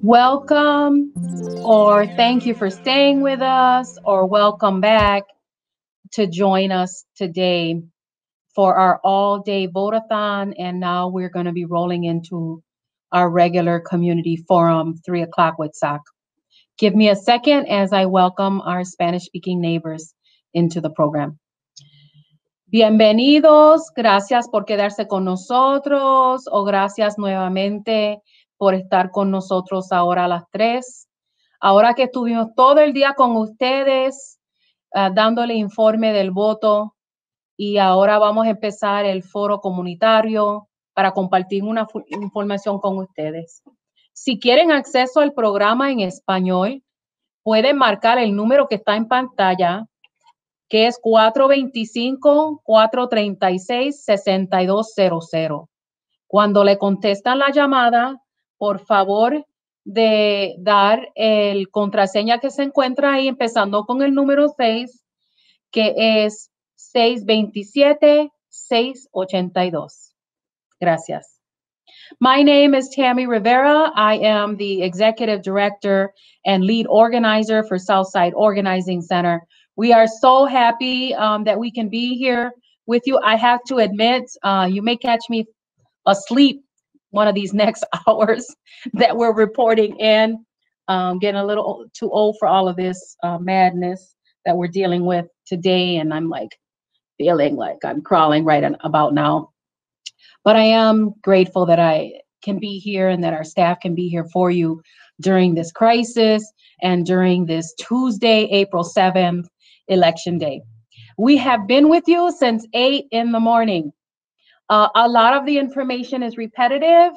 Welcome, or thank you for staying with us, or welcome back to join us today for our all-day vote-a-thon. And now we're going to be rolling into our regular community forum, 3 o'clock with SAC. Give me a second as I welcome our Spanish-speaking neighbors into the program. Bienvenidos, gracias por quedarse con nosotros o gracias nuevamente por estar con nosotros ahora a las 3. Ahora que estuvimos todo el día con ustedes, dándole informe del voto, y ahora vamos a empezar el foro comunitario para compartir una información con ustedes. Si quieren acceso al programa en español, pueden marcar el número que está en pantalla, que es 425-436-6200. Cuando le contestan la llamada, por favor de dar el contraseña que se encuentra ahí, empezando con el número 6, que es 627-682. Gracias. My name is Tammy Rivera. I am the Executive Director and Lead Organizer for Southside Organizing Center. We are so happy that we can be here with you. I have to admit, you may catch me asleep one of these next hours that we're reporting in. Getting a little too old for all of this madness that we're dealing with today, and I'm like feeling like I'm crawling right about now. But I am grateful that I can be here and that our staff can be here for you during this crisis and during this Tuesday, April 7th, Election Day. We have been with you since 8 in the morning. A lot of the information is repetitive.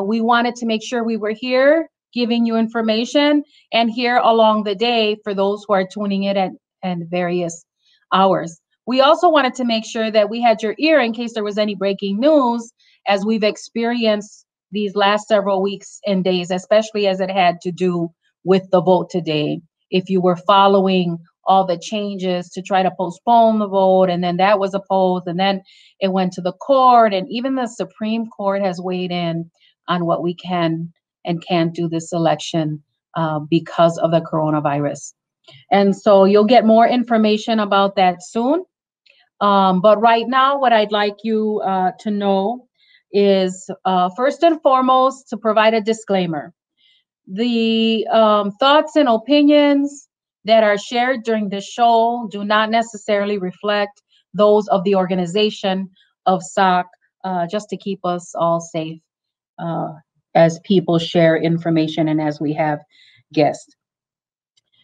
We wanted to make sure we were here giving you information and here along the day for those who are tuning in at various hours. We also wanted to make sure that we had your ear in case there was any breaking news, as we've experienced these last several weeks and days, especially as it had to do with the vote today. If you were following all the changes to try to postpone the vote, and then that was opposed, and then it went to the court, and even the Supreme Court has weighed in on what we can and can't do this election because of the coronavirus. And so you'll get more information about that soon. But right now, what I'd like you to know is, first and foremost, to provide a disclaimer. The thoughts and opinions that are shared during this show do not necessarily reflect those of the organization of SAC, just to keep us all safe as people share information and as we have guests.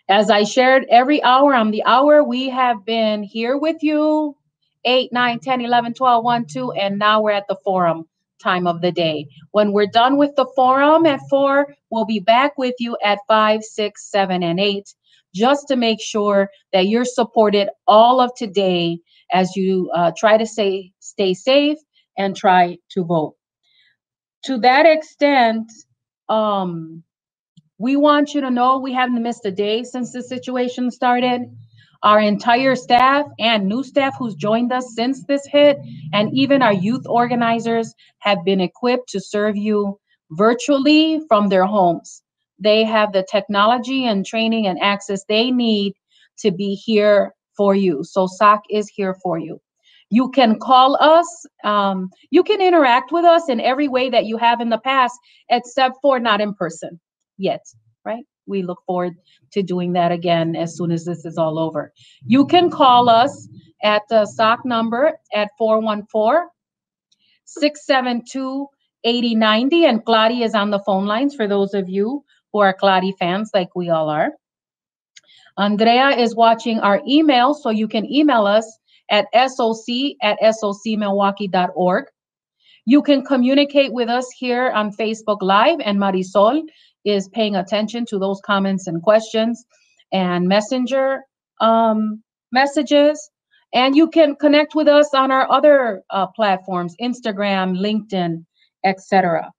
As I shared, every hour on the hour, we have been here with you, 8, 9, 10, 11, 12, 1, 2, and now we're at the forum time of the day. When we're done with the forum at 4, we'll be back with you at 5, 6, 7, and 8, just to make sure that you're supported all of today as you try to stay safe and try to vote. To that extent, we want you to know we haven't missed a day since the situation started. Our entire staff and new staff who's joined us since this hit, and even our youth organizers, have been equipped to serve you virtually from their homes. They have the technology and training and access they need to be here for you. So SAC is here for you. You can call us. You can interact with us in every way that you have in the past, except for not in person yet, right? We look forward to doing that again as soon as this is all over. You can call us at the SAC number at 414-672-8090, and Claudia is on the phone lines for those of you who are Claudia fans like we all are. Andrea is watching our email, so you can email us at soc@socmilwaukee.org. You can communicate with us here on Facebook Live, and Marisol is paying attention to those comments and questions and messenger messages. And you can connect with us on our other platforms, Instagram, LinkedIn, etc.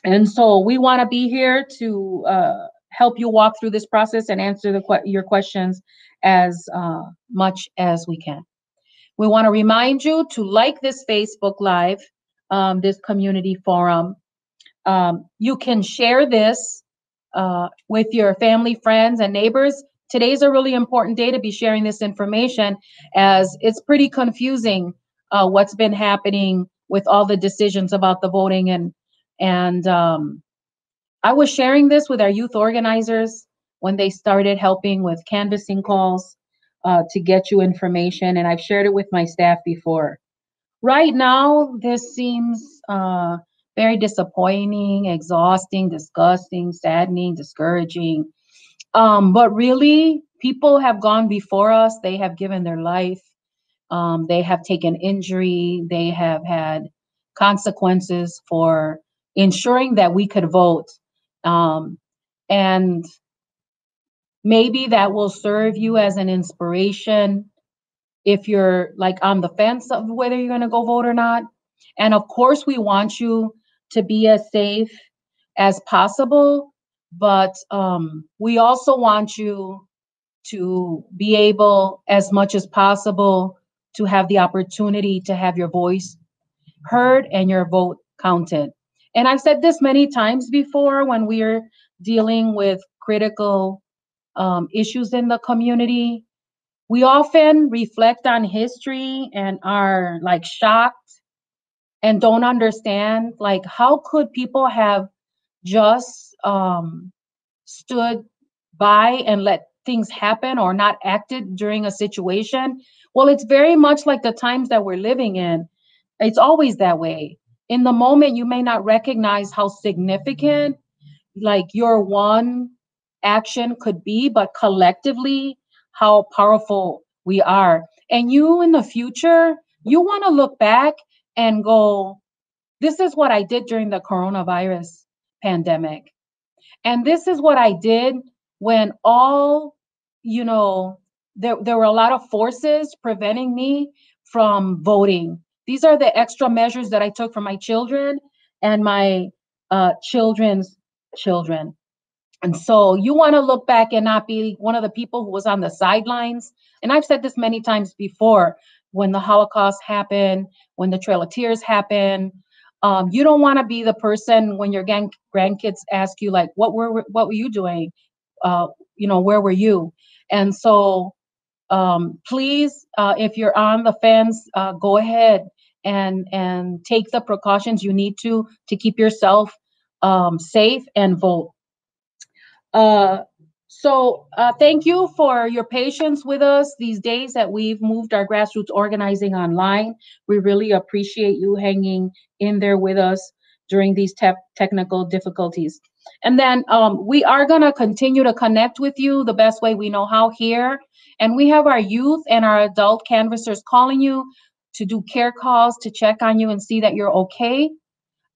And so we want to be here to help you walk through this process and answer your questions as much as we can. We want to remind you to like this Facebook Live, this community forum, You can share this with your family, friends, and neighbors. Today's a really important day to be sharing this information, as it's pretty confusing what's been happening with all the decisions about the voting. And I was sharing this with our youth organizers when they started helping with canvassing calls to get you information, and I've shared it with my staff before. Right now, this seems very disappointing, exhausting, disgusting, saddening, discouraging. But really, people have gone before us. They have given their life. They have taken injury. They have had consequences for ensuring that we could vote. Um, and maybe that will serve you as an inspiration if you're like on the fence of whether you're going to go vote or not. And of course, we want you to be as safe as possible, but we also want you to be able, as much as possible, to have the opportunity to have your voice heard and your vote counted. And I've said this many times before when we're dealing with critical issues in the community. We often reflect on history and are like shocked and don't understand, like, how could people have just stood by and let things happen or not acted during a situation? Well, it's very much like the times that we're living in. It's always that way. In the moment, you may not recognize how significant like your one action could be, but collectively, how powerful we are. And you in the future, you want to look back and go, this is what I did during the coronavirus pandemic. And this is what I did when all, you know, there were a lot of forces preventing me from voting. These are the extra measures that I took for my children and my children's children. And so you want to look back and not be one of the people who was on the sidelines. And I've said this many times before, when the Holocaust happened, when the Trail of Tears happened, you don't want to be the person when your grandkids ask you, like, what were you doing? Where were you? And so please, if you're on the fence, go ahead and take the precautions you need to keep yourself safe and vote. Thank you for your patience with us these days that we've moved our grassroots organizing online. We really appreciate you hanging in there with us during these technical difficulties. And then we are going to continue to connect with you the best way we know how here. And we have our youth and our adult canvassers calling you to do care calls to check on you and see that you're okay,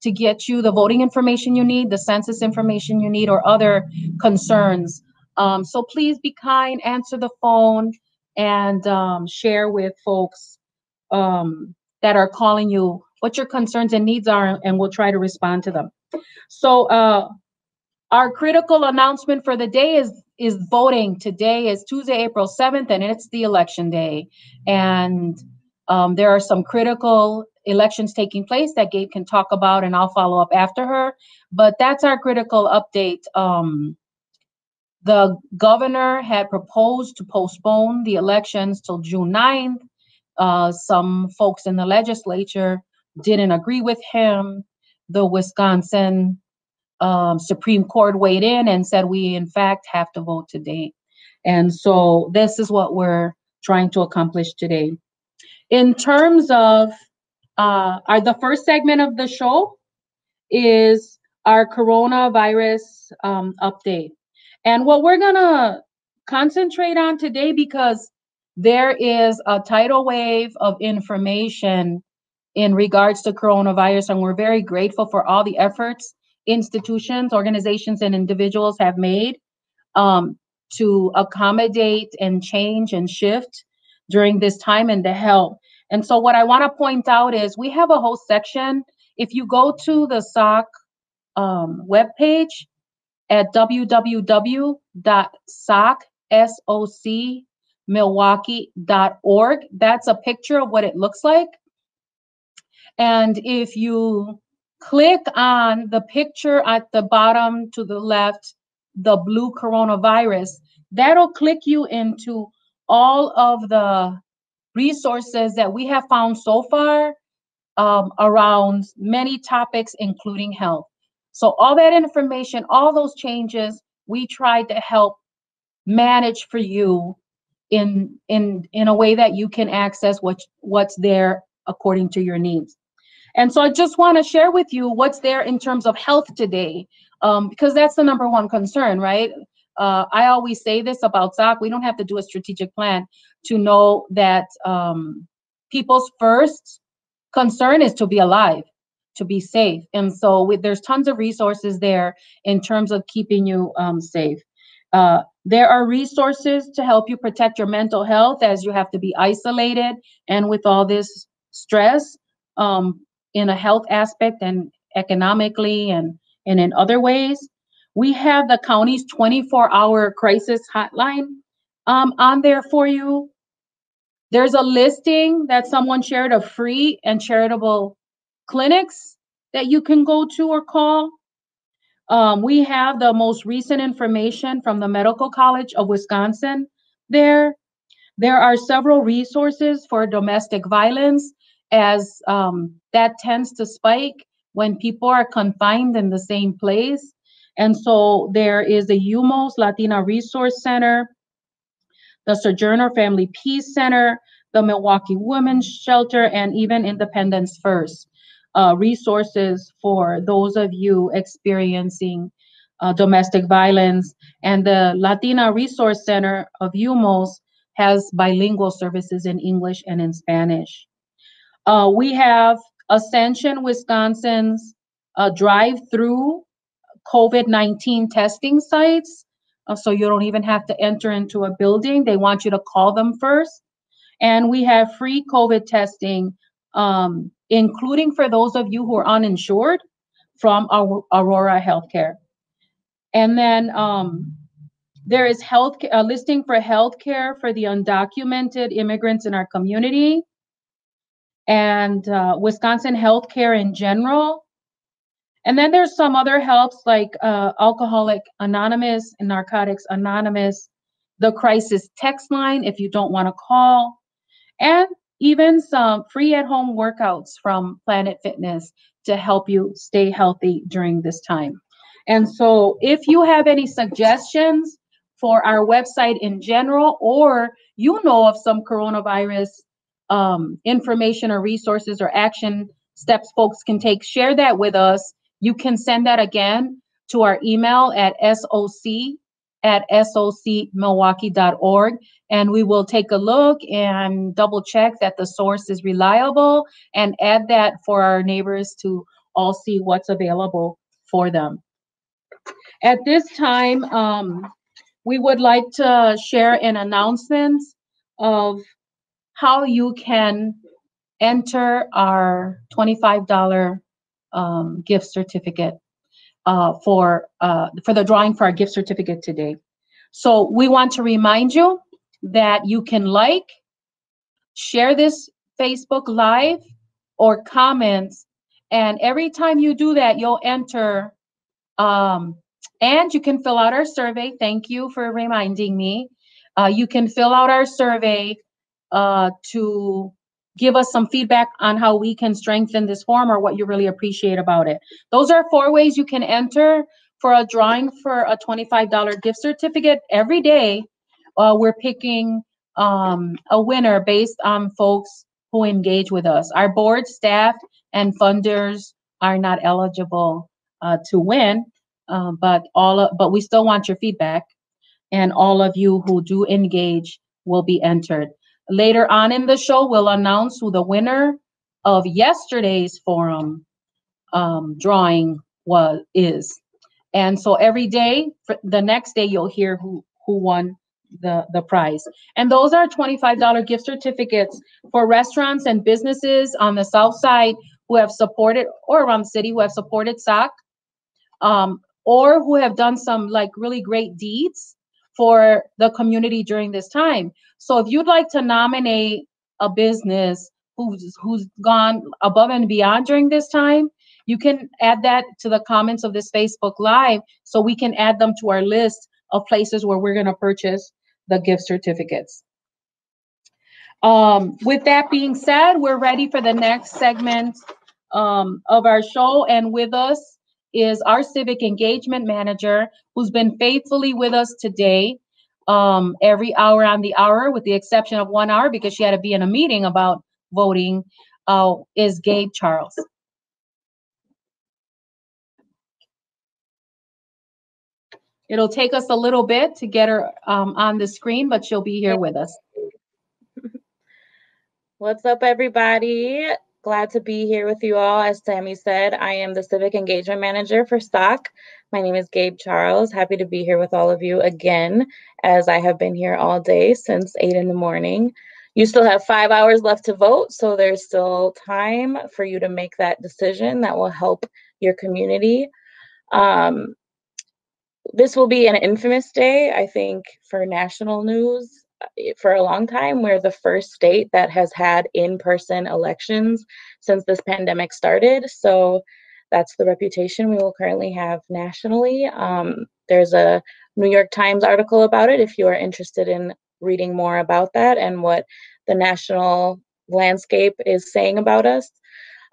to get you the voting information you need, the census information you need, or other concerns. So please be kind, answer the phone, and share with folks that are calling you what your concerns and needs are, and we'll try to respond to them. So our critical announcement for the day is voting. Today is Tuesday, April 7th, and it's the election day. And there are some critical elections taking place that Gabe can talk about, and I'll follow up after her. But that's our critical update. The governor had proposed to postpone the elections till June 9th. Some folks in the legislature didn't agree with him. The Wisconsin Supreme Court weighed in and said we, in fact, have to vote today. And so this is what we're trying to accomplish today. In terms of the first segment of the show is our coronavirus update. And what we're going to concentrate on today, because there is a tidal wave of information in regards to coronavirus, and we're very grateful for all the efforts institutions, organizations, and individuals have made to accommodate and change and shift during this time and to help. And so what I want to point out is we have a whole section. If you go to the SOC webpage at www.socmilwaukee.org, that's a picture of what it looks like. And if you click on the picture at the bottom to the left, the blue coronavirus. That'll click you into all of the resources that we have found so far around many topics, including health. So all that information, all those changes, we tried to help manage for you in a way that you can access what's there according to your needs. And so I just want to share with you what's there in terms of health today, because that's the number one concern, right? I always say this about SOC. We don't have to do a strategic plan to know that people's first concern is to be alive, to be safe. And so there's tons of resources there in terms of keeping you safe. There are resources to help you protect your mental health as you have to be isolated and with all this stress in a health aspect and economically and in other ways. We have the county's 24-hour crisis hotline on there for you. There's a listing that someone shared of free and charitable clinics that you can go to or call. We have the most recent information from the Medical College of Wisconsin there. There are several resources for domestic violence, as that tends to spike when people are confined in the same place. And so there is the UMOS Latina Resource Center, the Sojourner Family Peace Center, the Milwaukee Women's Shelter, and even Independence First. Resources for those of you experiencing domestic violence. And the Latina Resource Center of UMOS has bilingual services in English and in Spanish. We have Ascension, Wisconsin's drive-through COVID-19 testing sites. So you don't even have to enter into a building. They want you to call them first. And we have free COVID testing, including for those of you who are uninsured from Aurora Healthcare. And then there is a listing for healthcare for the undocumented immigrants in our community, and Wisconsin healthcare in general. And then there's some other helps like Alcoholic Anonymous and Narcotics Anonymous, the crisis text line if you don't want to call, and even some free at-home workouts from Planet Fitness to help you stay healthy during this time. And so if you have any suggestions for our website in general, or you know of some coronavirus information or resources or action steps folks can take, share that with us. You can send that again to our email at soc@socmilwaukee.org, and we will take a look and double check that the source is reliable and add that for our neighbors to all see what's available for them. At this time, we would like to share an announcement of how you can enter our $25 gift certificate for the drawing for our gift certificate today. So we want to remind you that you can share this Facebook Live or comment, and every time you do that, you'll enter, and you can fill out our survey. Thank you for reminding me. You can fill out our survey to give us some feedback on how we can strengthen this form or what you really appreciate about it. Those are 4 ways you can enter for a drawing for a $25 gift certificate. Every day, we're picking a winner based on folks who engage with us. Our board, staff, and funders are not eligible to win, but we still want your feedback, and all of you who do engage will be entered. Later on in the show, we'll announce who the winner of yesterday's forum drawing is. And so every day, the next day, you'll hear who won the prize. And those are $25 gift certificates for restaurants and businesses on the South Side who have supported, or around the city who have supported SOC, or who have done some really great deeds for the community during this time. So if you'd like to nominate a business who's gone above and beyond during this time, You can add that to the comments of this Facebook Live so we can add them to our list of places where we're going to purchase the gift certificates. With that being said, we're ready for the next segment of our show. And with us is our civic engagement manager, who's been faithfully with us today, every hour on the hour, with the exception of 1 hour because she had to be in a meeting about voting, is Gabe Charles. It'll take us a little bit to get her on the screen, but she'll be here with us. What's up, everybody? Glad to be here with you all. As Tammy said, I am the Civic Engagement Manager for SOC. My name is Gabe Charles. Happy to be here with all of you again, as I have been here all day since 8 in the morning. You still have 5 hours left to vote, so there's still time for you to make that decision that will help your community. This will be an infamous day, I think, for national news. For a long time, we're the first state that has had in-person elections since this pandemic started. So that's the reputation we will currently have nationally. There's a New York Times article about it if you are interested in reading more about that and what the national landscape is saying about us.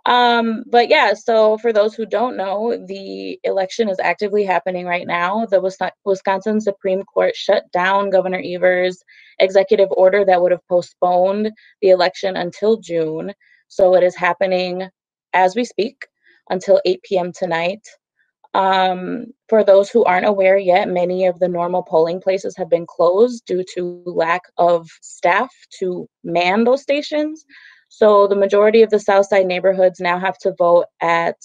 But yeah, so for those who don't know, the election is actively happening right now. The Wisconsin Supreme Court shut down Governor Evers' executive order that would have postponed the election until June. So it is happening as we speak until 8 p.m. tonight. For those who aren't aware yet, many of the normal polling places have been closed due to lack of staff to man those stations. So the majority of the Southside neighborhoods now have to vote at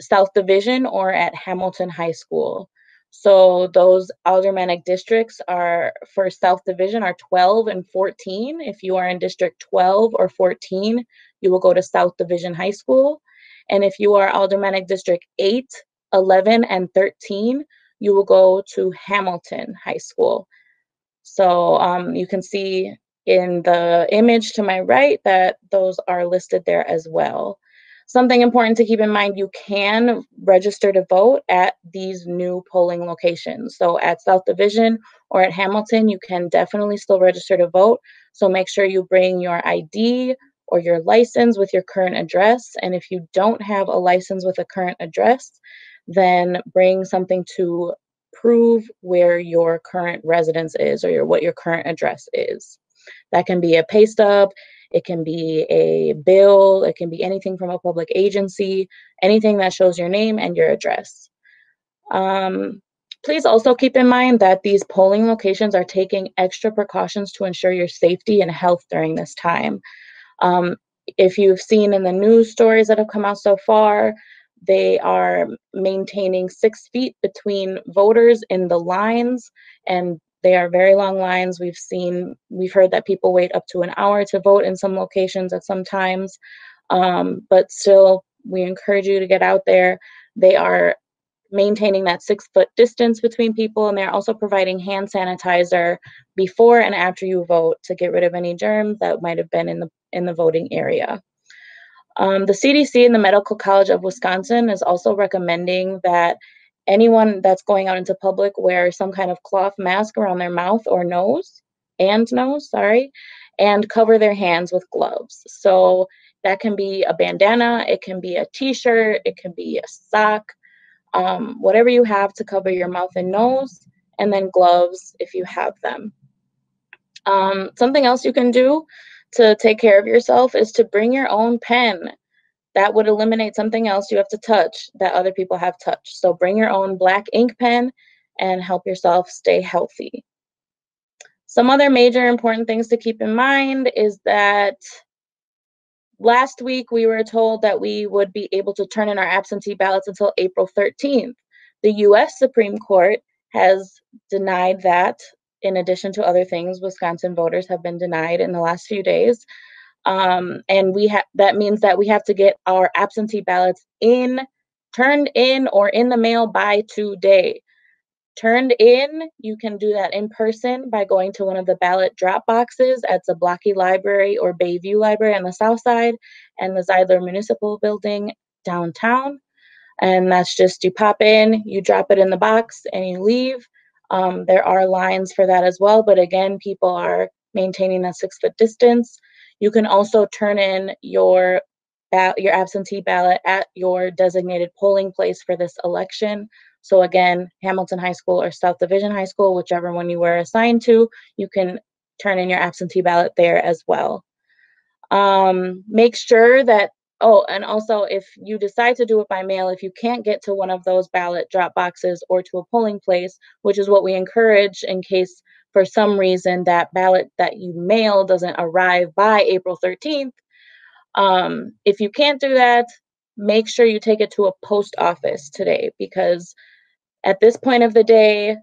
South Division or at Hamilton High School. So those aldermanic districts are for South Division are 12 and 14. If you are in District 12 or 14, you will go to South Division High School. And if you are aldermanic District 8, 11, and 13, you will go to Hamilton High School. So you can see in the image to my right that those are listed there as well. Something important to keep in mind, you can register to vote at these new polling locations. So at South Division or at Hamilton, you can definitely still register to vote. So make sure you bring your ID or your license with your current address. And if you don't have a license with a current address, then bring something to prove where your current residence is or what your current address is. That can be a pay stub, it can be a bill, it can be anything from a public agency, anything that shows your name and your address. Please also keep in mind that these polling locations are taking extra precautions to ensure your safety and health during this time. If you've seen in the news stories that have come out so far, they are maintaining 6 feet between voters in the lines, and they are very long lines. We've heard that people wait up to an hour to vote in some locations at some times, but still, we encourage you to get out there. They are maintaining that 6-foot distance between people, and they're also providing hand sanitizer before and after you vote to get rid of any germs that might have been in the voting area. The CDC and the Medical College of Wisconsin is also recommending that anyone that's going out into public wear some kind of cloth mask around their mouth or nose, and cover their hands with gloves. So that can be a bandana, it can be a t-shirt, it can be a sock, whatever you have to cover your mouth and nose, and then gloves if you have them. Something else you can do to take care of yourself is to bring your own pen. That would eliminate something else you have to touch that other people have touched. So bring your own black ink pen and help yourself stay healthy. Some other major important things to keep in mind is that last week we were told that we would be able to turn in our absentee ballots until April 13th. The U.S. Supreme Court has denied that. In addition to other things, Wisconsin voters have been denied in the last few days. And that means that we have to get our absentee ballots turned in or in the mail by today. Turned in, you can do that in person by going to one of the ballot drop boxes at Zablocki Library or Bayview Library on the south side and the Zeidler Municipal Building downtown. And that's just, you pop in, you drop it in the box, and you leave. There are lines for that as well, but again, people are maintaining a 6-foot distance. You can also turn in your absentee ballot at your designated polling place for this election. So again, Hamilton High School or South Division High School, whichever one you were assigned to, you can turn in your absentee ballot there as well. Make sure that, oh, and also if you decide to do it by mail, if you can't get to one of those ballot drop boxes or to a polling place, which is what we encourage in case for some reason that ballot that you mail doesn't arrive by April 13th, if you can't do that, make sure you take it to a post office today, because at this point of the day,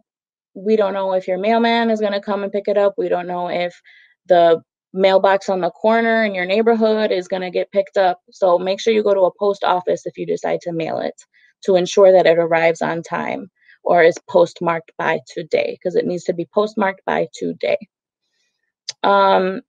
we don't know if your mailman is going to come and pick it up. We don't know if the mailbox on the corner in your neighborhood is going to get picked up. So make sure you go to a post office if you decide to mail it, to ensure that it arrives on time or is postmarked by today, because it needs to be postmarked by today.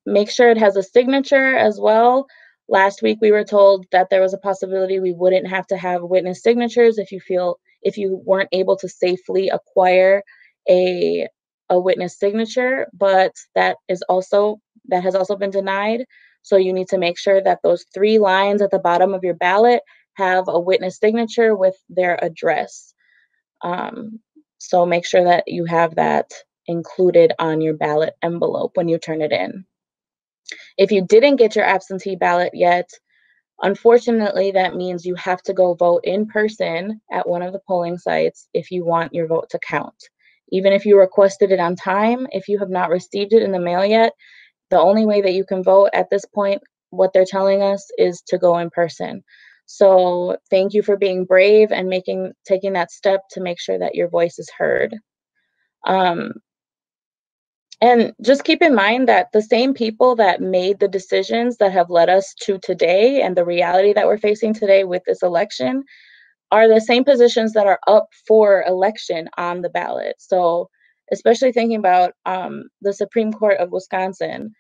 Make sure it has a signature as well. Last week we were told that there was a possibility we wouldn't have to have witness signatures if you weren't able to safely acquire a witness signature, but that has also been denied. So you need to make sure that those 3 lines at the bottom of your ballot have a witness signature with their address. So make sure that you have that included on your ballot envelope when you turn it in. If you didn't get your absentee ballot yet, unfortunately, that means you have to go vote in person at one of the polling sites if you want your vote to count. Even if you requested it on time, if you have not received it in the mail yet, the only way that you can vote at this point, what they're telling us, is to go in person. So thank you for being brave and taking that step to make sure that your voice is heard. And just keep in mind that the same people that made the decisions that have led us to today and the reality that we're facing today with this election are the same positions that are up for election on the ballot. So especially thinking about the Supreme Court of Wisconsin,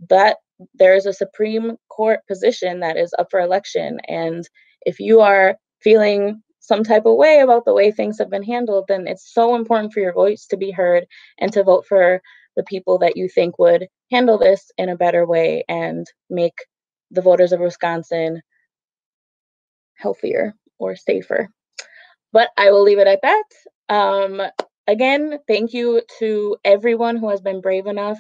that there is a Supreme Court position that is up for election. And if you are feeling some type of way about the way things have been handled, then it's so important for your voice to be heard and to vote for the people that you think would handle this in a better way and make the voters of Wisconsin healthier or safer. But I will leave it at that. Again, thank you to everyone who has been brave enough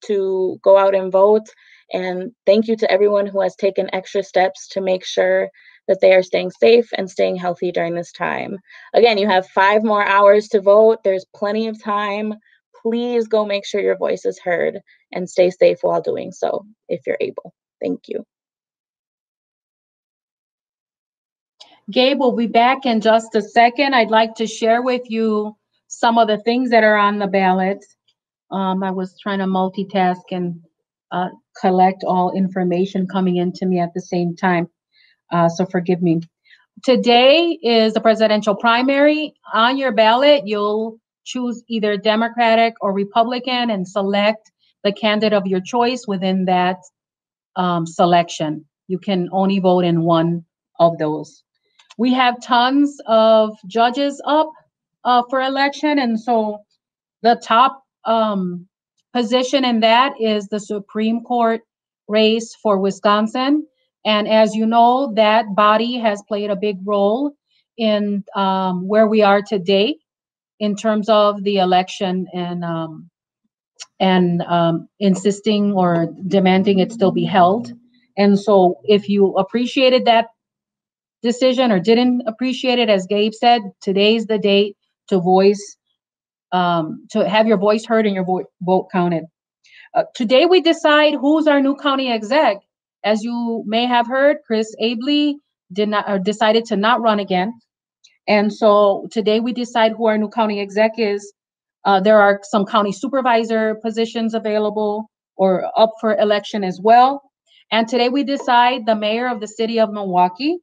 to go out and vote. And thank you to everyone who has taken extra steps to make sure that they are staying safe and staying healthy during this time. Again, you have 5 more hours to vote. There's plenty of time. Please go make sure your voice is heard and stay safe while doing so if you're able. Thank you. Gabe will be back in just a second. I'd like to share with you some of the things that are on the ballot. I was trying to multitask and collect all information coming into me at the same time. So forgive me. Today is the presidential primary. On your ballot, you'll choose either Democratic or Republican and select the candidate of your choice within that selection. You can only vote in one of those. We have tons of judges up for election, and so the top position in that is the Supreme Court race for Wisconsin. And as you know, that body has played a big role in where we are today in terms of the election and insisting or demanding it still be held. And so if you appreciated that decision or didn't appreciate it, as Gabe said, today's the date to voice, to have your voice heard and your vote counted. Today we decide who's our new county exec. As you may have heard, Chris Abley decided to not run again. And so today we decide who our new county exec is. There are some county supervisor positions available or up for election as well. And today we decide the mayor of the city of Milwaukee,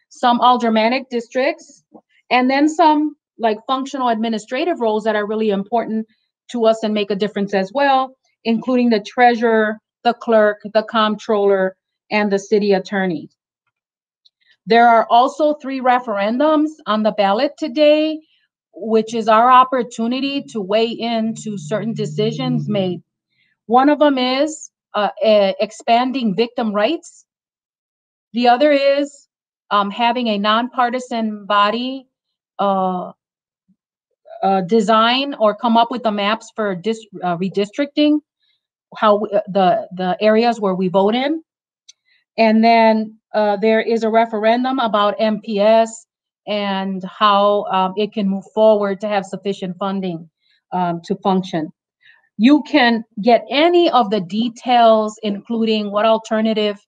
some aldermanic districts, and then some like functional administrative roles that are really important to us and make a difference as well, including the treasurer, the clerk, the comptroller, and the city attorney. There are also 3 referendums on the ballot today, which is our opportunity to weigh into certain decisions made. One of them is expanding victim rights. The other is having a nonpartisan body design or come up with the maps for redistricting, how the areas where we vote in. And then there is a referendum about MPS and how it can move forward to have sufficient funding to function. You can get any of the details, including what alternative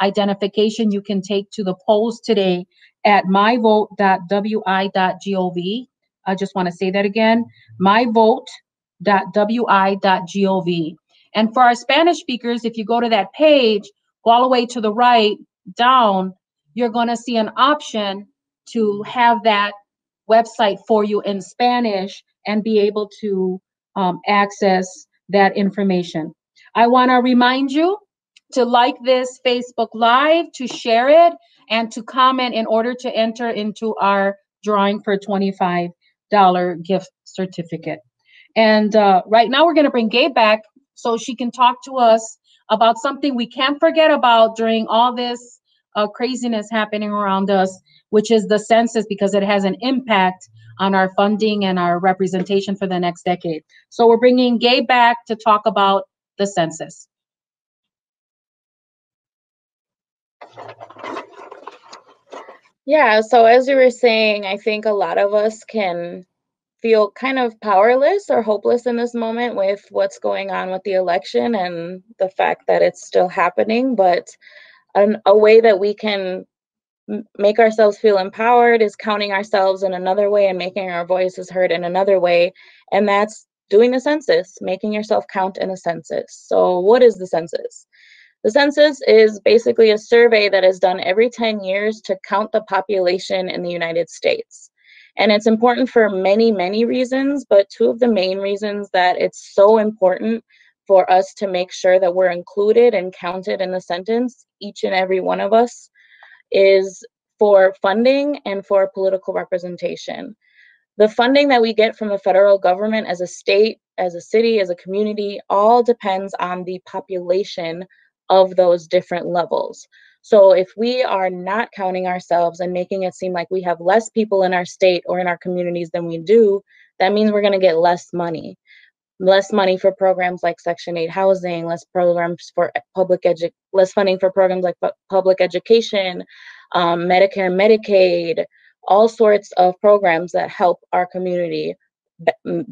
identification you can take to the polls today at myvote.wi.gov. I just want to say that again, myvote.wi.gov. And for our Spanish speakers, if you go to that page, go all the way to the right down, you're going to see an option to have that website for you in Spanish and be able to access that information. I want to remind you to like this Facebook Live, to share it, and to comment in order to enter into our drawing for a $25 gift certificate. And right now we're going to bring Gabe back so she can talk to us about something we can't forget about during all this craziness happening around us, which is the census, because it has an impact on our funding and our representation for the next decade. So we're bringing Gabe back to talk about the census. Yeah, so as you were saying, I think a lot of us can feel kind of powerless or hopeless in this moment with what's going on with the election and the fact that it's still happening. But a way that we can make ourselves feel empowered is counting ourselves in another way and making our voices heard in another way. And that's doing the census, making yourself count in a census. So what is the census? The census is basically a survey that is done every 10 years to count the population in the United States. And it's important for many, many reasons, but 2 of the main reasons that it's so important for us to make sure that we're included and counted in the census, each and every one of us, is for funding and for political representation. The funding that we get from the federal government as a state, as a city, as a community, all depends on the population of those different levels. So if we are not counting ourselves and making it seem like we have less people in our state or in our communities than we do, that means we're going to get less money for programs like Section 8 housing, less programs for less funding for programs like public education, Medicare, Medicaid, all sorts of programs that help our community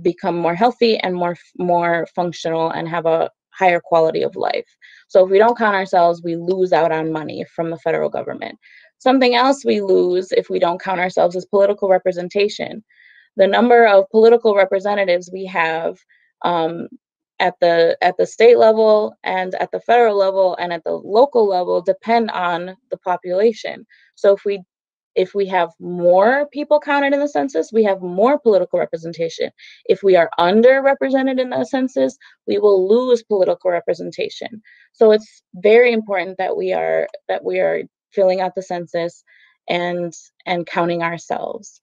become more healthy and more functional and have a higher quality of life. So if we don't count ourselves, we lose out on money from the federal government. Something else we lose if we don't count ourselves is political representation. The number of political representatives we have at the state level and at the federal level and at the local level depend on the population. So if we have more people counted in the census, we have more political representation. If we are underrepresented in the census, we will lose political representation. So it's very important that we are filling out the census and counting ourselves.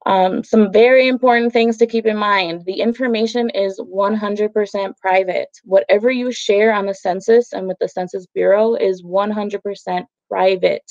Some very important things to keep in mind. The information is 100% private. Whatever you share on the census and with the Census Bureau is 100% private.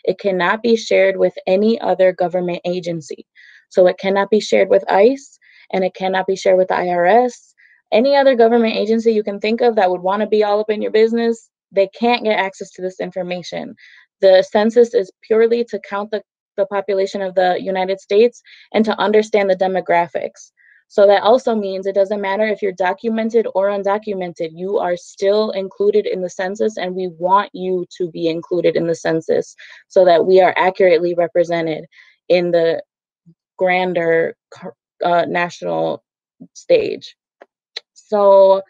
It cannot be shared with any other government agency. So it cannot be shared with ICE, and it cannot be shared with the IRS. Any other government agency you can think of that would want to be all up in your business, they can't get access to this information. The census is purely to count the population of the United States and to understand the demographics. So that also means it doesn't matter if you're documented or undocumented, you are still included in the census, and we want you to be included in the census so that we are accurately represented in the grander national stage. So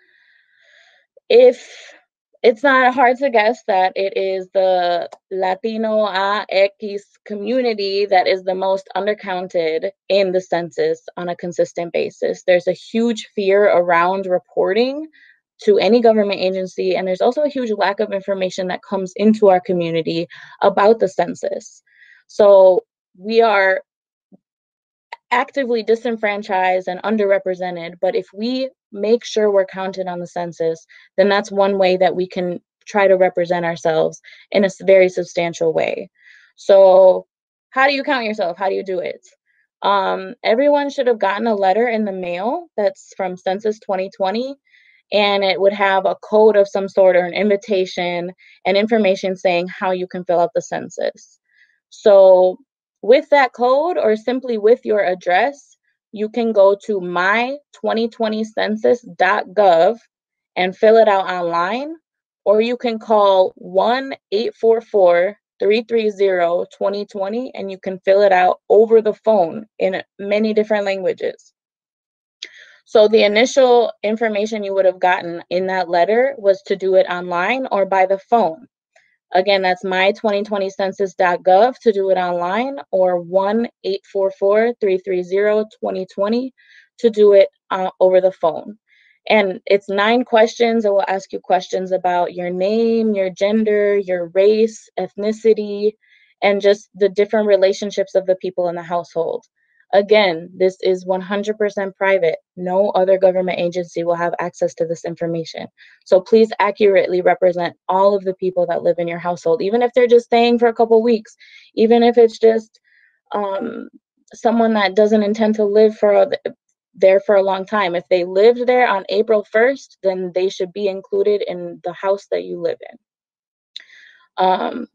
it's not hard to guess that it is the Latino X community that is the most undercounted in the census on a consistent basis. There's a huge fear around reporting to any government agency, and there's also a huge lack of information that comes into our community about the census. So we are actively disenfranchised and underrepresented, but if we make sure we're counted on the census, then that's one way that we can try to represent ourselves in a very substantial way. So how do you count yourself? How do you do it? Everyone should have gotten a letter in the mail that's from Census 2020, and it would have a code of some sort or an invitation and information saying how you can fill out the census. So with that code or simply with your address, you can go to my2020census.gov and fill it out online, or you can call 1-844-330-2020 and you can fill it out over the phone in many different languages. So the initial information you would have gotten in that letter was to do it online or by the phone. Again, that's my2020census.gov to do it online, or 1-844-330-2020 to do it over the phone. And it's 9 questions. It will ask you questions about your name, your gender, your race, ethnicity, and just the different relationships of the people in the household. Again, this is 100% private. No other government agency will have access to this information. So please accurately represent all of the people that live in your household, even if they're just staying for a couple weeks, even if it's just someone that doesn't intend to live there for a long time. If they lived there on April 1st, then they should be included in the house that you live in.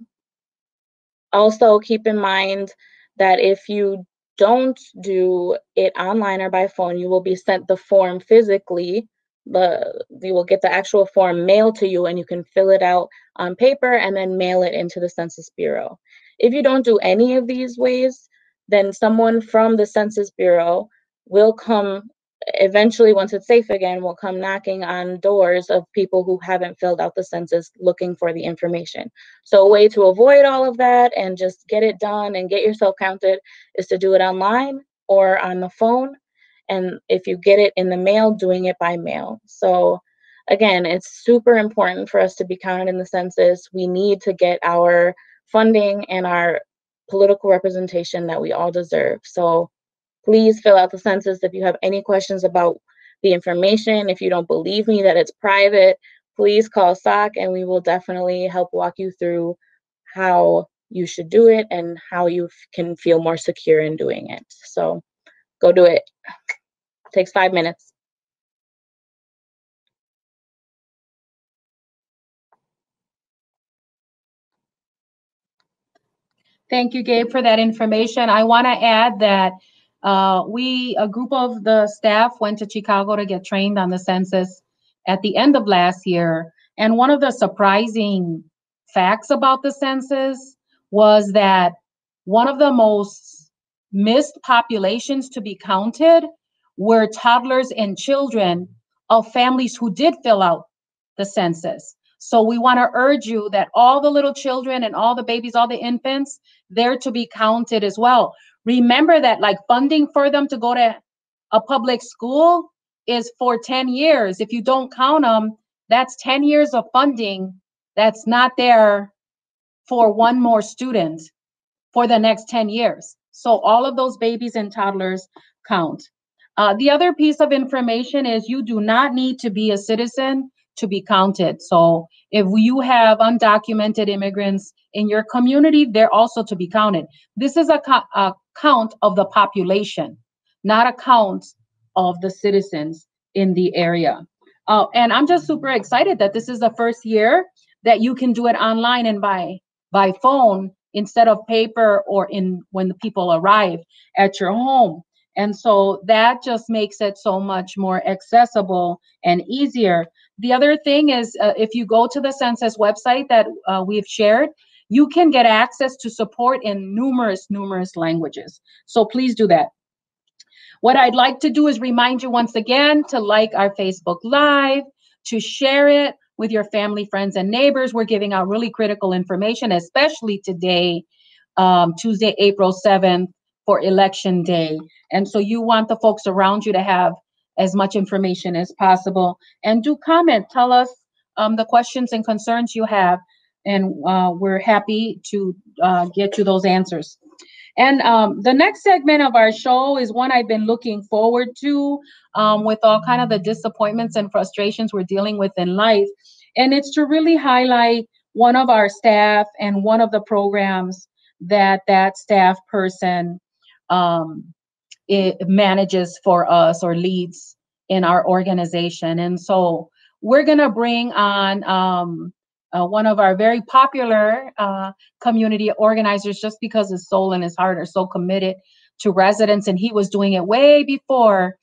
Also, keep in mind that if you don't do it online or by phone, you will be sent the form physically. You will get the actual form mailed to you, and you can fill it out on paper and then mail it into the Census Bureau. If you don't do any of these ways, then someone from the Census Bureau will come eventually, once it's safe again, will come knocking on doors of people who haven't filled out the census looking for the information. So a way to avoid all of that and just get it done and get yourself counted is to do it online or on the phone. And if you get it in the mail, doing it by mail. So again, it's super important for us to be counted in the census. We need to get our funding and our political representation that we all deserve. So please fill out the census. If you have any questions about the information, if you don't believe me that it's private, please call SOC and we will definitely help walk you through how you should do it and how you can feel more secure in doing it. So go do it. It takes 5 minutes. Thank you, Gabe, for that information. I want to add that a group of the staff went to Chicago to get trained on the census at the end of last year. And one of the surprising facts about the census was that one of the most missed populations to be counted were toddlers and children of families who did fill out the census. So we want to urge you that all the little children and all the babies, all the infants, they're to be counted as well. Remember that like funding for them to go to a public school is for 10 years. If you don't count them, that's 10 years of funding that's not there for one more student for the next 10 years. So all of those babies and toddlers count. The other piece of information is you do not need to be a citizen to be counted. So if you have undocumented immigrants in your community, they're also to be counted. This is a count of the population, not a count of the citizens in the area. And I'm just super excited that this is the first year that you can do it online and by phone instead of paper or when the people arrive at your home. And so that just makes it so much more accessible and easier. The other thing is if you go to the census website that we've shared, you can get access to support in numerous languages. So please do that. What I'd like to do is remind you once again to like our Facebook Live, to share it with your family, friends, and neighbors. We're giving out really critical information, especially today, Tuesday, April 7th, for Election Day. And so you want the folks around you to have as much information as possible. And do comment, tell us the questions and concerns you have. and we're happy to get you those answers. And the next segment of our show is one I've been looking forward to, with all kind of the disappointments and frustrations we're dealing with in life. And it's to really highlight one of our staff and one of the programs that that staff person um, it manages for us or leads in our organization. And so we're going to bring on one of our very popular community organizers, just because his soul and his heart are so committed to residents. And he was doing it way before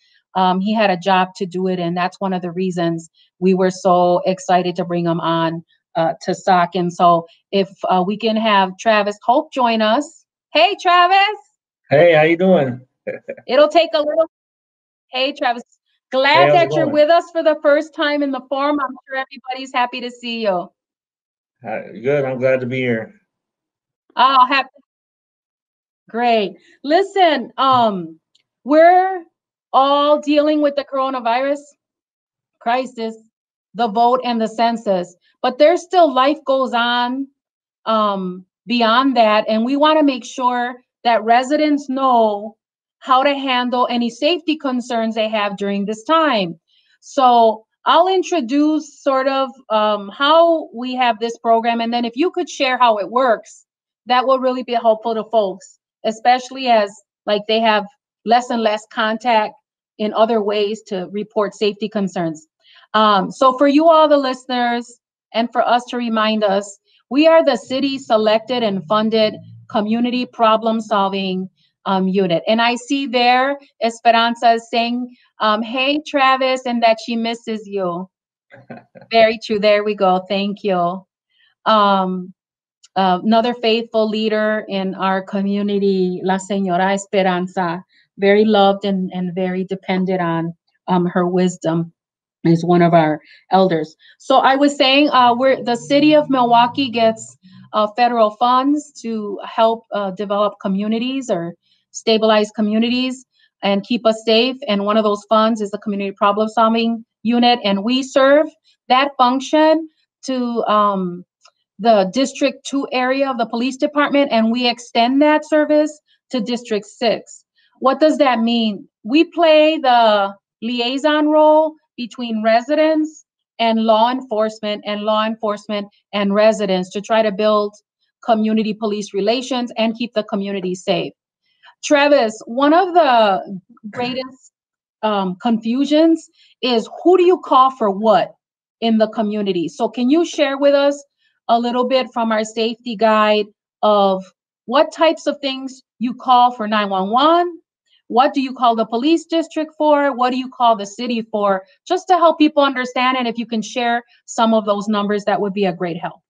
he had a job to do it. And that's one of the reasons we were so excited to bring him on to SOC. And so if we can have Travis Hope join us. Hey, Travis. Hey, how you doing? It'll take a little. Hey, Travis. Glad that you're with us for the first time in the forum. I'm sure everybody's happy to see you. Good. I'm glad to be here. Oh, happy. Great. Listen, we're all dealing with the coronavirus crisis, the vote, and the census, but there's still life goes on beyond that, and we want to make sure that residents know how to handle any safety concerns they have during this time. So I'll introduce sort of how we have this program, and then if you could share how it works, that will really be helpful to folks, especially as like they have less and less contact in other ways to report safety concerns. So for you all the listeners, and for us to remind us, we are the city selected and funded community problem solving unit. And I see there Esperanza is saying, hey, Travis, and that she misses you. Very true. There we go. Thank you. Another faithful leader in our community, La Señora Esperanza, very loved and very dependent on her wisdom, is one of our elders. So I was saying, the city of Milwaukee gets federal funds to help develop communities or stabilize communities and keep us safe. And one of those funds is the Community Problem Solving Unit. And we serve that function to the District 2 area of the police department, and we extend that service to District 6. What does that mean? We play the liaison role between residents and law enforcement and residents to try to build community police relations and keep the community safe. Travis, one of the greatest confusions is who do you call for what in the community? So can you share with us a little bit from our safety guide of what types of things you call for 911? What do you call the police district for? What do you call the city for? Just to help people understand, and if you can share some of those numbers, that would be a great help.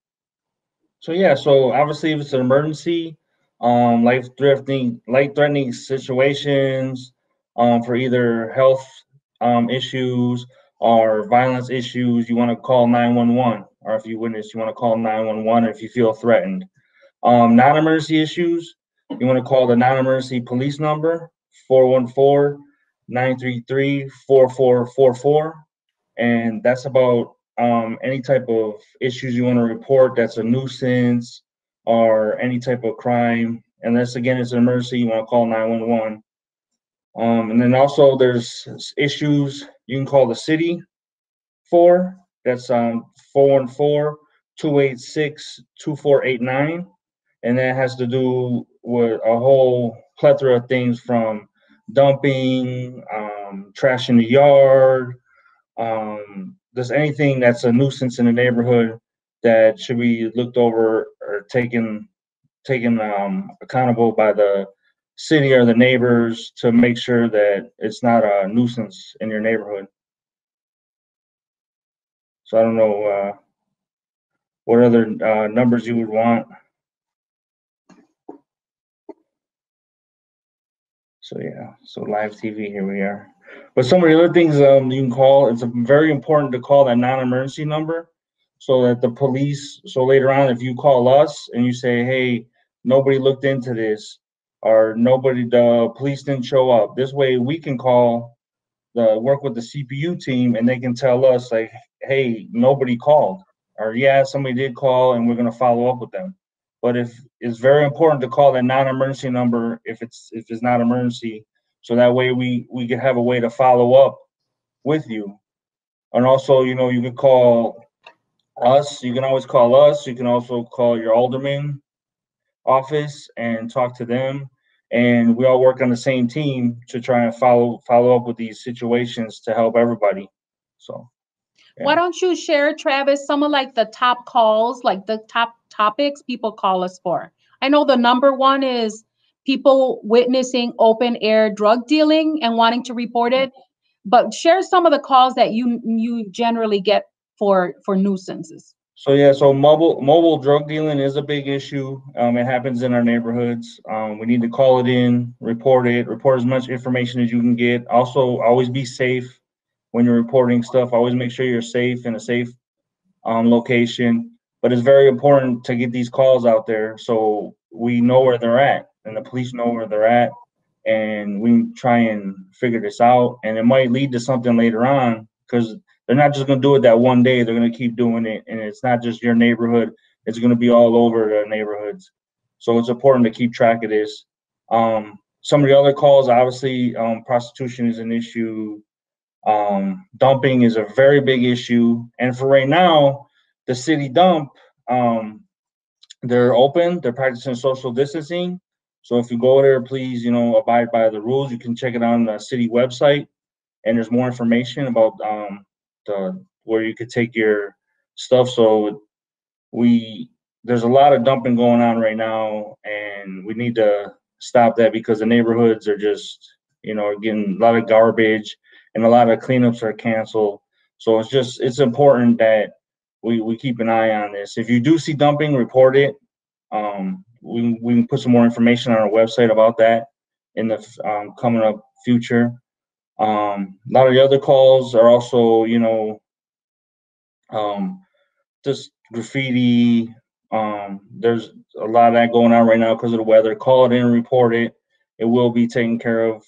So yeah, so obviously if it's an emergency, life-threatening situations, for either health issues or violence issues, you want to call 911, or if you witness, you want to call 911 if you feel threatened. Non-emergency issues, you want to call the non-emergency police number, 414-933-4444, and that's about any type of issues you want to report that's a nuisance or any type of crime. Unless again it's an emergency, you want to call 911. And then also there's issues you can call the city for. That's 414-286-2489, and that has to do with a whole plethora of things from dumping, trash in the yard, there's anything that's a nuisance in the neighborhood that should be looked over or taken accountable by the city or the neighbors to make sure that it's not a nuisance in your neighborhood. So I don't know what other numbers you would want. So yeah, so live TV, here we are. But some of the other things you can call, it's very important to call that non-emergency number so that the police, so later on, if you call us and you say, hey, nobody looked into this, or the police didn't show up, this way we can work with the CPU team and they can tell us like, hey, nobody called. or yeah, somebody did call and we're going to follow up with them. But if it's very important to call that non-emergency number if it's not emergency, so that way we can have a way to follow up with you. And also, you know, you can call us. You can always call us. You can also call your alderman office and talk to them. And we all work on the same team to try and follow up with these situations to help everybody. So. Yeah. Why don't you share, Travis, some of like the top calls, like the top topics people call us for? I know the number one is people witnessing open air drug dealing and wanting to report it, but share some of the calls that you generally get for nuisances. So yeah, so mobile drug dealing is a big issue. It happens in our neighborhoods. We need to call it in, report as much information as you can get. Also, always be safe when you're reporting stuff. Always make sure you're safe in a safe location. But it's very important to get these calls out there so we know where they're at and the police know where they're at, and we try and figure this out. And it might lead to something later on, because they're not just going to do it that one day. They're going to keep doing it. And it's not just your neighborhood. It's going to be all over the neighborhoods. So it's important to keep track of this. Some of the other calls, obviously, prostitution is an issue. Dumping is a very big issue. And for right now, the city dump, they're open. They're practicing social distancing. So if you go there, please, you know, abide by the rules. You can check it on the city website. And there's more information about where you could take your stuff. So there's a lot of dumping going on right now, and we need to stop that because the neighborhoods are just, you know, getting a lot of garbage and a lot of cleanups are canceled. So it's important that we keep an eye on this. If you do see dumping, report it. We can put some more information on our website about that in the coming up future. A lot of the other calls are also, you know, just graffiti. There's a lot of that going on right now because of the weather. Call it in, report it. It will be taken care of.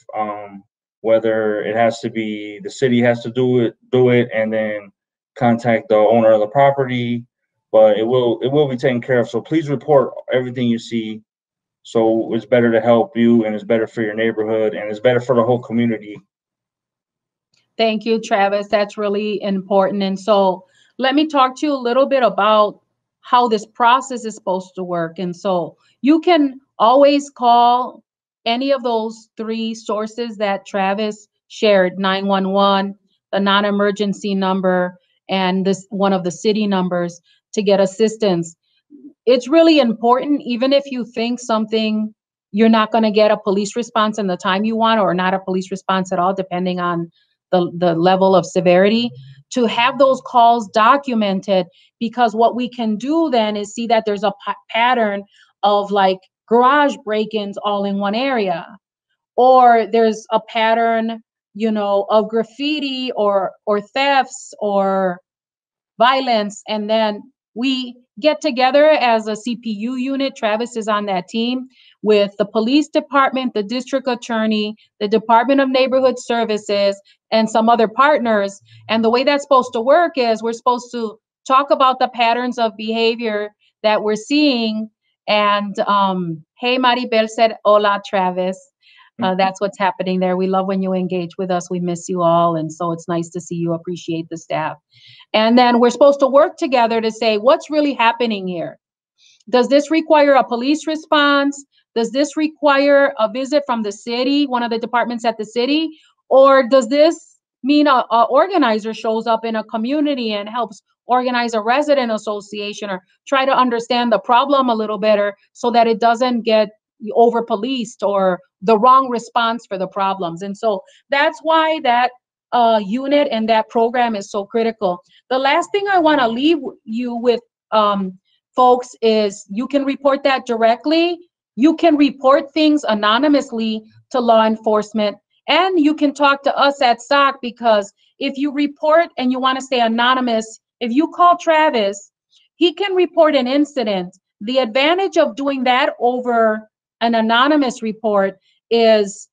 Whether it has to be the city has to do it, and then contact the owner of the property. But it will be taken care of. So please report everything you see. So it's better to help you, and it's better for your neighborhood, and it's better for the whole community. Thank you, Travis. That's really important. And so let me talk to you a little bit about how this process is supposed to work. And so you can always call any of those three sources that Travis shared, 911, the non-emergency number, and this one of the city numbers to get assistance. It's really important, even if you think something, you're not going to get a police response in the time you want, or not a police response at all, depending on the level of severity, to have those calls documented, because what we can do then is see that there's a pattern of like garage break-ins all in one area, or there's a pattern, you know, of graffiti or thefts or violence. And then we get together as a CPU unit. Travis is on that team with the police department, the district attorney, the Department of Neighborhood Services, and some other partners. And the way that's supposed to work is we're supposed to talk about the patterns of behavior that we're seeing. And hey, Maribel said, hola, Travis. That's what's happening there. We love when you engage with us. We miss you all. And so it's nice to see you appreciate the staff. And then we're supposed to work together to say, what's really happening here? Does this require a police response? Does this require a visit from the city, one of the departments at the city? Or does this mean a organizer shows up in a community and helps organize a resident association, or try to understand the problem a little better so that it doesn't get over policed or the wrong response for the problems? And so that's why that unit and that program is so critical. The last thing I want to leave you with, folks, is you can report that directly. You can report things anonymously to law enforcement, and you can talk to us at SOC, because if you report and you want to stay anonymous, if you call Travis, he can report an incident. The advantage of doing that over an anonymous report is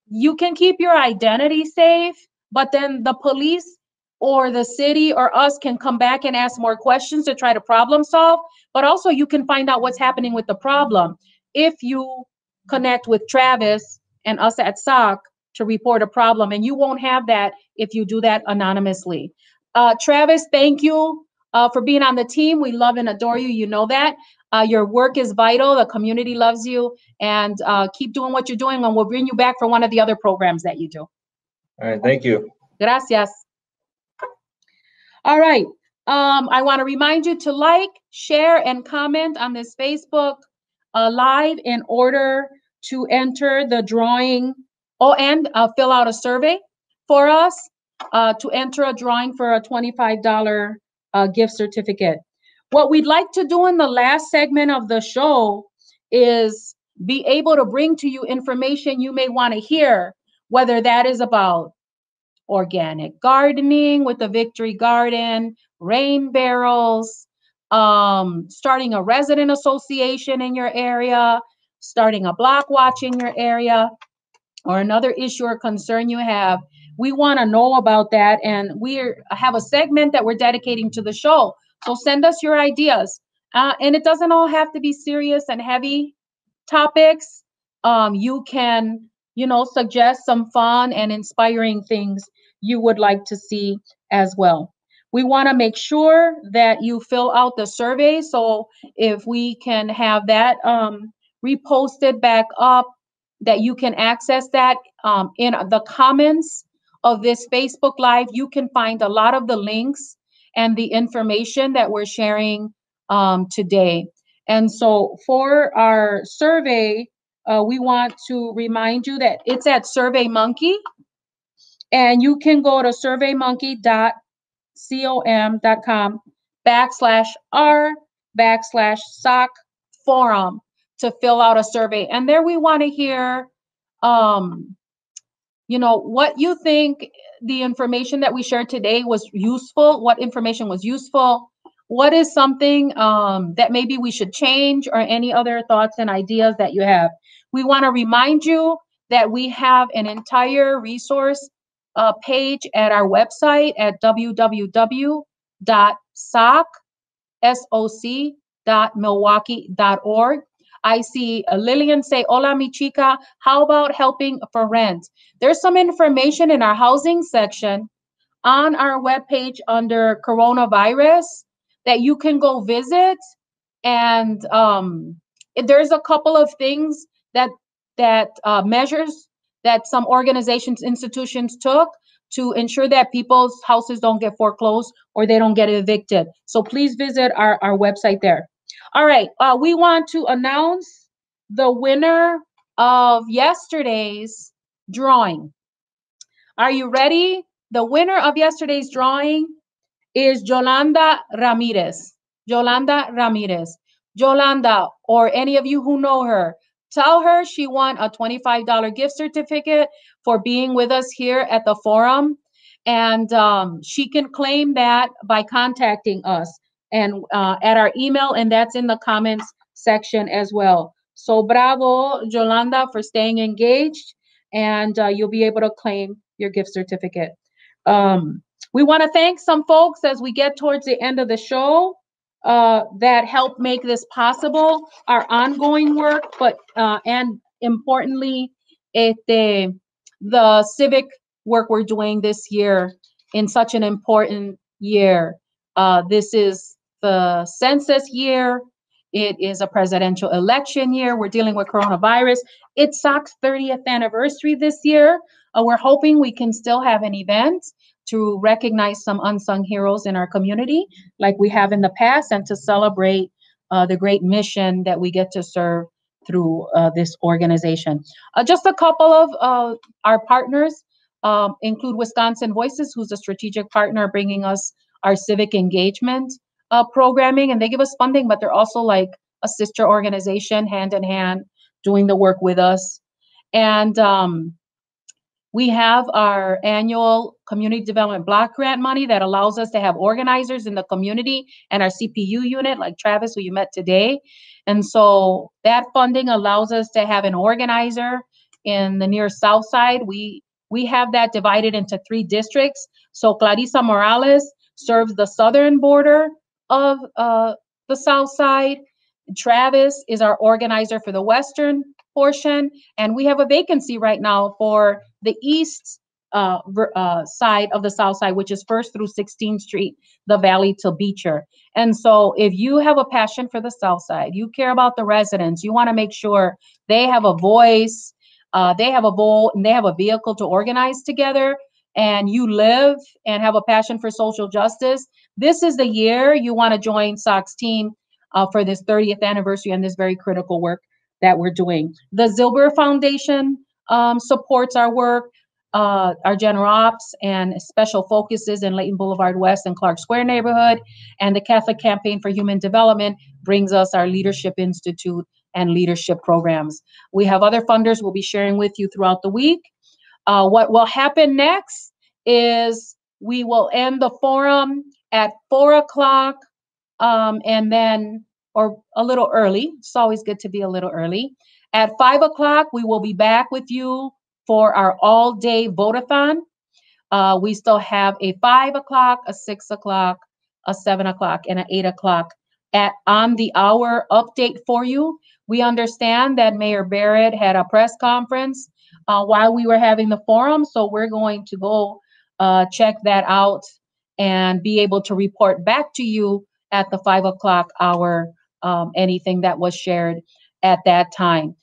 you can keep your identity safe, but then the police or the city or us can come back and ask more questions to try to problem solve, but also you can find out what's happening with the problem if you connect with Travis and us at SOC to report a problem, and you won't have that if you do that anonymously. Travis, thank you for being on the team. We love and adore you. You know that. Your work is vital. The community loves you, and keep doing what you're doing, and we'll bring you back for one of the other programs that you do. All right, thank you. Gracias. All right. I want to remind you to like, share, and comment on this Facebook Live in order to enter the drawing. Oh, and fill out a survey for us to enter a drawing for a $25 gift certificate. What we'd like to do in the last segment of the show is be able to bring to you information you may want to hear, whether that is about organic gardening with the Victory Garden, rain barrels, starting a resident association in your area, starting a block watch in your area, or another issue or concern you have. We want to know about that, and we have a segment that we're dedicating to the show. So send us your ideas. And it doesn't all have to be serious and heavy topics. You can, suggest some fun and inspiring things you would like to see as well. We want to make sure that you fill out the survey. So if we can have that reposted back up, that you can access that in the comments of this Facebook Live. You can find a lot of the links and the information that we're sharing today. And so for our survey, we want to remind you that it's at SurveyMonkey, and you can go to surveymonkey.com/r/SOC forum to fill out a survey. And there we want to hear, what you think the information that we shared today was useful, what information was useful, what is something that maybe we should change, or any other thoughts and ideas that you have. We want to remind you that we have an entire resource page at our website at www.soc.milwaukee.org. I see Lillian say, "Hola, mi chica, how about helping for rent?" There's some information in our housing section on our webpage under coronavirus that you can go visit. And there's a couple of things that measures that some organizations, institutions took to ensure that people's houses don't get foreclosed or they don't get evicted. So please visit our website there. All right, we want to announce the winner of yesterday's drawing. Are you ready? The winner of yesterday's drawing is Yolanda Ramirez. Yolanda Ramirez. Yolanda, or any of you who know her, tell her she won a $25 gift certificate for being with us here at the forum. And she can claim that by contacting us and at our email, and that's in the comments section as well. So bravo, Yolanda, for staying engaged, and you'll be able to claim your gift certificate. We want to thank some folks as we get towards the end of the show that help make this possible, our ongoing work, but and importantly, the civic work we're doing this year in such an important year. This is the census year. It is a presidential election year. We're dealing with coronavirus. It's SOC's 30th anniversary this year. We're hoping we can still have an event to recognize some unsung heroes in our community like we have in the past, and to celebrate the great mission that we get to serve through this organization. Just a couple of our partners include Wisconsin Voices, who's a strategic partner bringing us our civic engagement programming, and they give us funding, but they're also like a sister organization, hand in hand, doing the work with us. And we have our annual community development block grant money that allows us to have organizers in the community, and our CPU unit, like Travis, who you met today. And so that funding allows us to have an organizer in the near south side. We have that divided into 3 districts. So Clarissa Morales serves the southern border of the South Side. Travis is our organizer for the western portion, and we have a vacancy right now for the east side of the South Side, which is 1st through 16th Street, the Valley to Beecher. And so if you have a passion for the South Side, you care about the residents, you want to make sure they have a voice, they have a vote, and they have a vehicle to organize together, and you live and have a passion for social justice, this is the year you want to join SOC's team for this 30th anniversary and this very critical work that we're doing. The Zilber Foundation supports our work. Our general ops and special focuses in Layton Boulevard West and Clark Square neighborhood. And the Catholic Campaign for Human Development brings us our Leadership Institute and leadership programs. We have other funders we'll be sharing with you throughout the week. What will happen next is we will end the forum at 4 o'clock and then, or a little early. It's always good to be a little early. At 5 o'clock, we will be back with you for our all-day vote-a-thon. We still have a 5 o'clock, a 6 o'clock, a 7 o'clock, and an 8 o'clock on the hour update for you. We understand that Mayor Barrett had a press conference while we were having the forum, so we're going to go check that out and be able to report back to you at the 5 o'clock hour, anything that was shared at that time.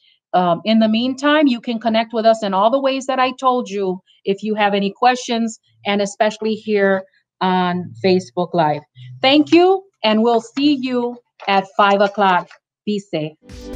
In the meantime, you can connect with us in all the ways that I told you if you have any questions, and especially here on Facebook Live. Thank you, and we'll see you at 5 o'clock. Be safe.